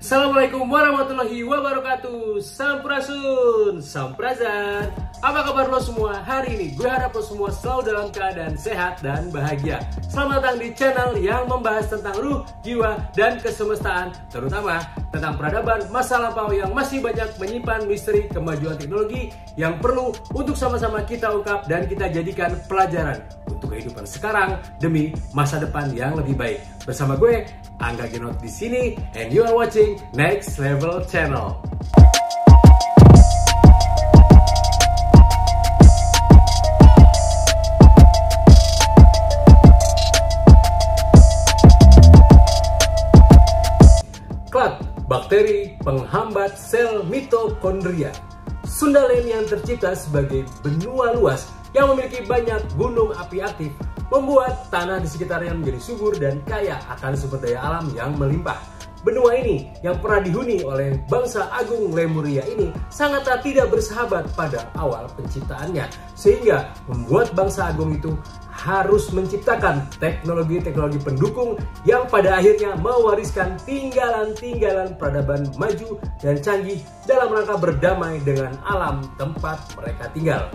Assalamualaikum warahmatullahi wabarakatuh. Sampurasun, samprazan. Apa kabar lo semua hari ini? Gue harap lo semua selalu dalam keadaan sehat dan bahagia. Selamat datang di channel yang membahas tentang ruh, jiwa, dan kesemestaan, terutama tentang peradaban masa lampau yang masih banyak menyimpan misteri kemajuan teknologi yang perlu untuk sama-sama kita ungkap dan kita jadikan pelajaran untuk kehidupan sekarang demi masa depan yang lebih baik. Bersama gue, Angga Genot di sini, and you are watching Next Level Channel. Klat, bakteri penghambat sel mitokondria. Sundalen yang tercipta sebagai benua luas yang memiliki banyak gunung api aktif membuat tanah di sekitarnya menjadi subur dan kaya akan sumber daya alam yang melimpah. Benua ini yang pernah dihuni oleh bangsa agung Lemuria ini sangatlah tidak bersahabat pada awal penciptaannya, sehingga membuat bangsa agung itu harus menciptakan teknologi-teknologi pendukung yang pada akhirnya mewariskan tinggalan-tinggalan peradaban maju dan canggih dalam rangka berdamai dengan alam tempat mereka tinggal.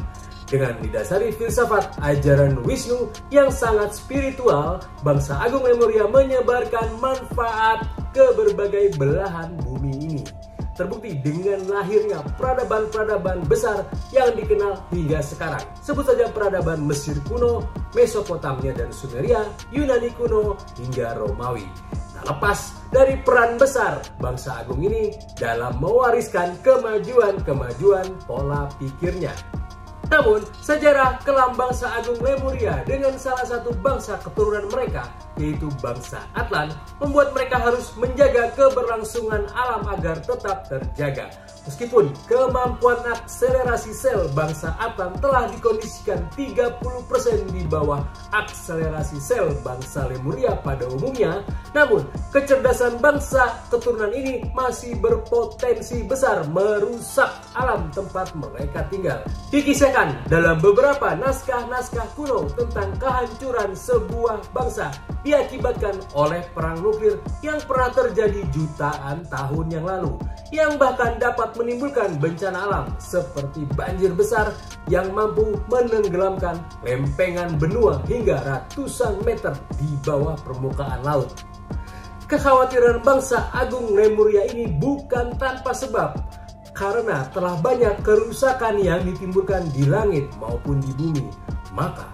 Dengan didasari filsafat ajaran Wisnu yang sangat spiritual, bangsa agung Lemuria menyebarkan manfaat ke berbagai belahan bumi ini. Terbukti dengan lahirnya peradaban-peradaban besar yang dikenal hingga sekarang. Sebut saja peradaban Mesir kuno, Mesopotamia dan Sumeria, Yunani kuno, hingga Romawi. Tak lepas dari peran besar bangsa agung ini dalam mewariskan kemajuan-kemajuan pola pikirnya. Namun, sejarah kelam bangsa agung Lemuria dengan salah satu bangsa keturunan mereka, yaitu bangsa Atlan, membuat mereka harus menjaga keberlangsungan alam agar tetap terjaga. Meskipun kemampuan akselerasi sel bangsa Atlan telah dikondisikan 30% di bawah akselerasi sel bangsa Lemuria pada umumnya, namun kecerdasan bangsa keturunan ini masih berpotensi besar merusak alam tempat mereka tinggal. Dikisahkan dalam beberapa naskah-naskah kuno tentang kehancuran sebuah bangsa diakibatkan oleh perang nuklir yang pernah terjadi jutaan tahun yang lalu, yang bahkan dapat menimbulkan bencana alam seperti banjir besar yang mampu menenggelamkan lempengan benua hingga ratusan meter di bawah permukaan laut. Kekhawatiran bangsa agung Lemuria ini bukan tanpa sebab, karena telah banyak kerusakan yang ditimbulkan di langit maupun di bumi. Maka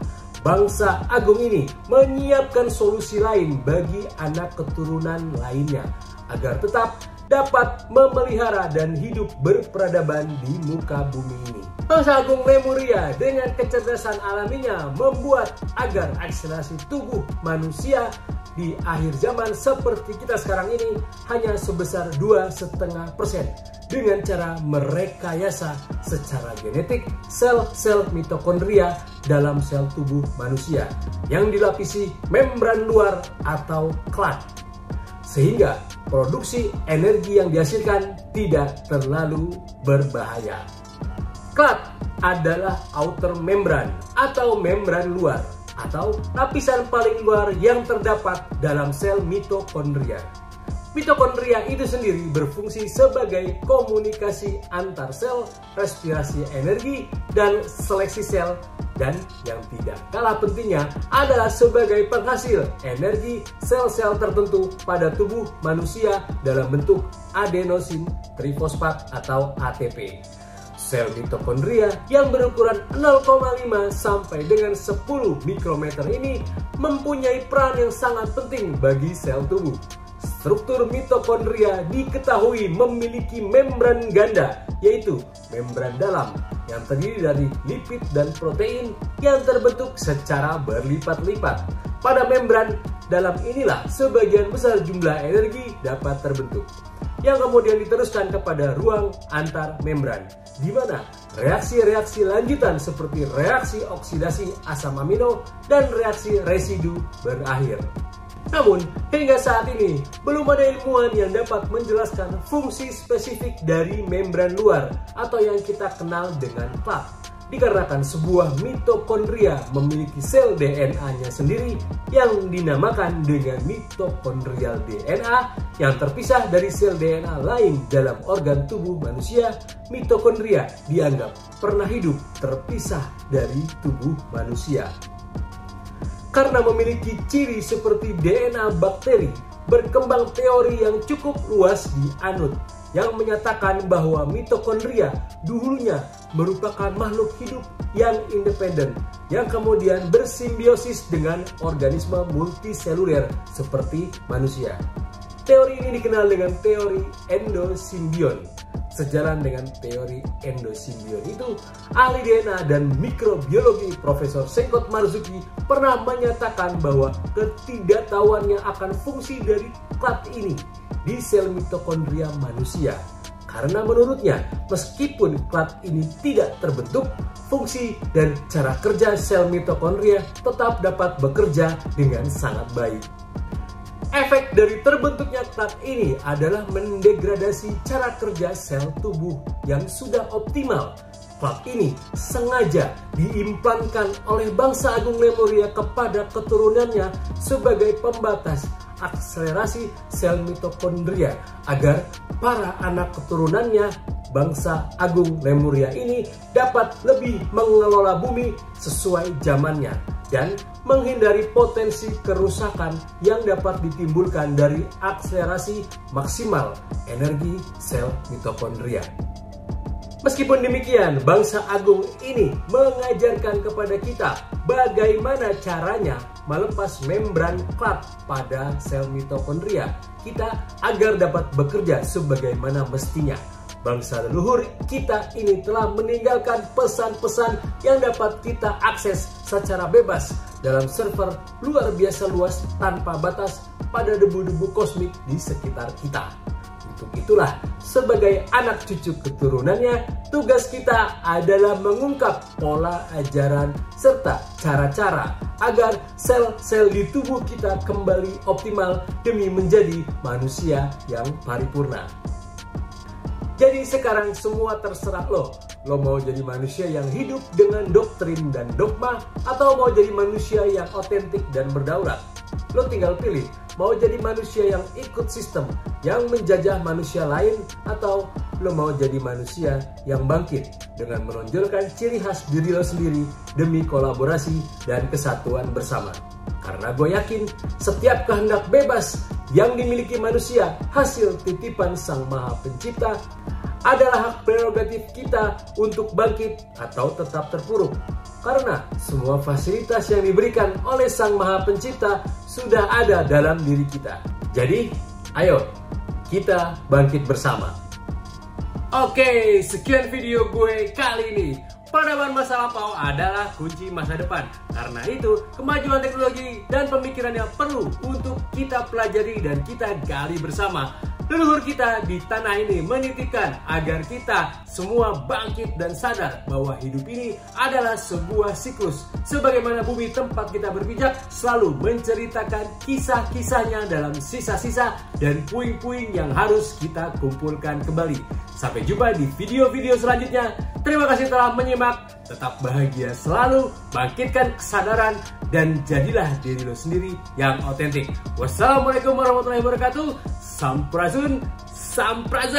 bangsa agung ini menyiapkan solusi lain bagi anak keturunan lainnya agar tetap dapat memelihara dan hidup berperadaban di muka bumi ini. Bangsa agung Lemuria dengan kecerdasan alaminya membuat agar akselerasi tubuh manusia di akhir zaman seperti kita sekarang ini hanya sebesar 2,5% dengan cara merekayasa secara genetik sel-sel mitokondria dalam sel tubuh manusia yang dilapisi membran luar atau klat, sehingga produksi energi yang dihasilkan tidak terlalu berbahaya. Klat adalah outer membran atau membran luar atau lapisan paling luar yang terdapat dalam sel mitokondria. Mitokondria itu sendiri berfungsi sebagai komunikasi antar sel, respirasi energi, dan seleksi sel, dan yang tidak kalah pentingnya adalah sebagai penghasil energi sel-sel tertentu pada tubuh manusia dalam bentuk adenosin trifosfat atau ATP. Sel mitokondria yang berukuran 0,5 sampai dengan 10 mikrometer ini mempunyai peran yang sangat penting bagi sel tubuh. Struktur mitokondria diketahui memiliki membran ganda, yaitu membran dalam yang terdiri dari lipid dan protein yang terbentuk secara berlipat-lipat. Pada membran dalam inilah sebagian besar jumlah energi dapat terbentuk, yang kemudian diteruskan kepada ruang antar membran, di mana reaksi-reaksi lanjutan seperti reaksi oksidasi asam amino dan reaksi residu berakhir. Namun, hingga saat ini belum ada ilmuwan yang dapat menjelaskan fungsi spesifik dari membran luar atau yang kita kenal dengan klat. dikarenakan sebuah mitokondria memiliki sel DNA-nya sendiri yang dinamakan dengan mitokondrial DNA yang terpisah dari sel DNA lain dalam organ tubuh manusia. Mitokondria dianggap pernah hidup terpisah dari tubuh manusia. Karena memiliki ciri seperti DNA bakteri, berkembang teori yang cukup luas dianut yang menyatakan bahwa mitokondria dulunya merupakan makhluk hidup yang independen yang kemudian bersimbiosis dengan organisme multiseluler seperti manusia. Teori ini dikenal dengan teori endosimbion. Sejalan dengan teori endosimbion itu, ahli DNA dan mikrobiologi Profesor Sengkot Marzuki pernah menyatakan bahwa ketidaktahuannya akan fungsi dari klat ini di sel mitokondria manusia. Karena menurutnya, meskipun klat ini tidak terbentuk, fungsi dan cara kerja sel mitokondria tetap dapat bekerja dengan sangat baik. Efek dari terbentuknya klat ini adalah mendegradasi cara kerja sel tubuh yang sudah optimal. Klat ini sengaja diimplankan oleh bangsa Agung Lemuria kepada keturunannya sebagai pembatas akselerasi sel mitokondria agar para anak keturunannya bangsa Agung Lemuria ini dapat lebih mengelola bumi sesuai zamannya dan menghindari potensi kerusakan yang dapat ditimbulkan dari akselerasi maksimal energi sel mitokondria. Meskipun demikian, bangsa agung ini mengajarkan kepada kita bagaimana caranya melepas membran klat pada sel mitokondria kita agar dapat bekerja sebagaimana mestinya. Bangsa leluhur kita ini telah meninggalkan pesan-pesan yang dapat kita akses secara bebas dalam server luar biasa luas tanpa batas pada debu-debu kosmik di sekitar kita. Untuk itulah, sebagai anak cucu keturunannya, tugas kita adalah mengungkap pola ajaran serta cara-cara agar sel-sel di tubuh kita kembali optimal demi menjadi manusia yang paripurna. Jadi sekarang semua terserah lo. Lo mau jadi manusia yang hidup dengan doktrin dan dogma, atau mau jadi manusia yang otentik dan berdaulat? Lo tinggal pilih, mau jadi manusia yang ikut sistem, yang menjajah manusia lain, atau lo mau jadi manusia yang bangkit dengan menonjolkan ciri khas diri lo sendiri demi kolaborasi dan kesatuan bersama. Karena gue yakin setiap kehendak bebas yang dimiliki manusia hasil titipan Sang Maha Pencipta adalah hak prerogatif kita untuk bangkit atau tetap terpuruk. Karena semua fasilitas yang diberikan oleh Sang Maha Pencipta sudah ada dalam diri kita. Jadi, ayo kita bangkit bersama. Oke, sekian video gue kali ini. Peradaban masa lampau adalah kunci masa depan. Karena itu, kemajuan teknologi dan pemikirannya perlu untuk kita pelajari dan kita gali bersama. Leluhur kita di tanah ini menitipkan agar kita semua bangkit dan sadar bahwa hidup ini adalah sebuah siklus. Sebagaimana bumi tempat kita berpijak selalu menceritakan kisah-kisahnya dalam sisa-sisa dan puing-puing yang harus kita kumpulkan kembali. Sampai jumpa di video-video selanjutnya. Terima kasih telah menyimak. Tetap bahagia selalu, bangkitkan kesadaran, dan jadilah diri lo sendiri yang otentik. Wassalamualaikum warahmatullahi wabarakatuh. Sampurasun, samprazan.